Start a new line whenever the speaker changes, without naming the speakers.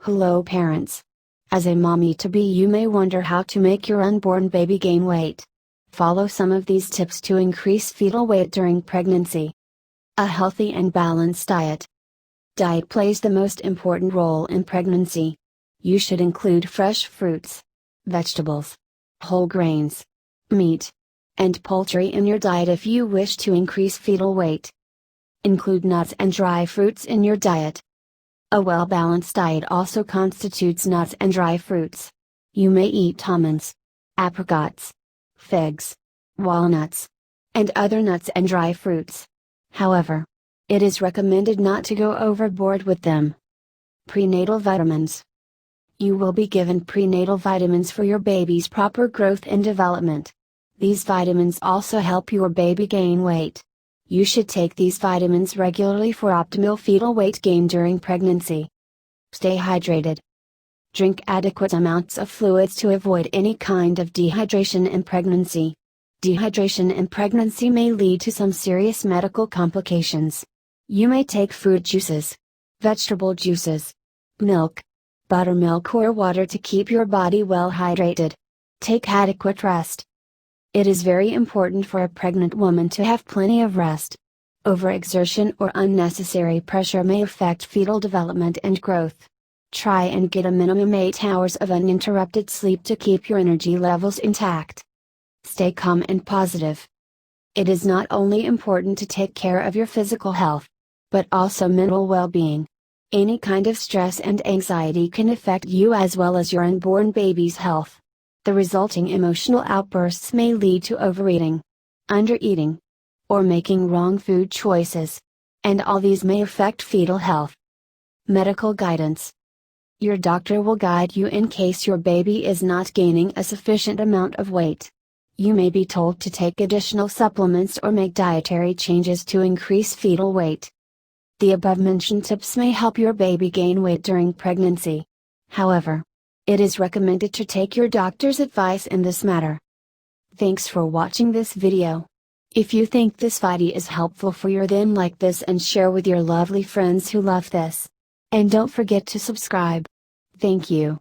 Hello parents. As a mommy-to-be, you may wonder how to make your unborn baby gain weight. Follow some of these tips to increase fetal weight during pregnancy. A healthy and balanced diet. Diet plays the most important role in pregnancy. You should include fresh fruits, vegetables, whole grains, meat, and poultry in your diet if you wish to increase fetal weight. Include nuts and dry fruits in your diet. A well-balanced diet also constitutes nuts and dry fruits. You may eat almonds, apricots, figs, walnuts, and other nuts and dry fruits. However, it is recommended not to go overboard with them. Prenatal vitamins. You will be given prenatal vitamins for your baby's proper growth and development. These vitamins also help your baby gain weight. You should take these vitamins regularly for optimal fetal weight gain during pregnancy. Stay hydrated. Drink adequate amounts of fluids to avoid any kind of dehydration in pregnancy. Dehydration in pregnancy may lead to some serious medical complications. You may take fruit juices, vegetable juices, milk, buttermilk or water to keep your body well hydrated. Take adequate rest. It is very important for a pregnant woman to have plenty of rest. Overexertion or unnecessary pressure may affect fetal development and growth. Try and get a minimum 8 hours of uninterrupted sleep to keep your energy levels intact. Stay calm and positive. It is not only important to take care of your physical health, but also mental well-being. Any kind of stress and anxiety can affect you as well as your unborn baby's health. The resulting emotional outbursts may lead to overeating, undereating, or making wrong food choices. And all these may affect fetal health. Medical guidance. Your doctor will guide you in case your baby is not gaining a sufficient amount of weight. You may be told to take additional supplements or make dietary changes to increase fetal weight. The above-mentioned tips may help your baby gain weight during pregnancy. However, it is recommended to take your doctor's advice in this matter. Thanks for watching this video. If you think this video is helpful for you, then like this and share with your lovely friends who love this. And don't forget to subscribe. Thank you.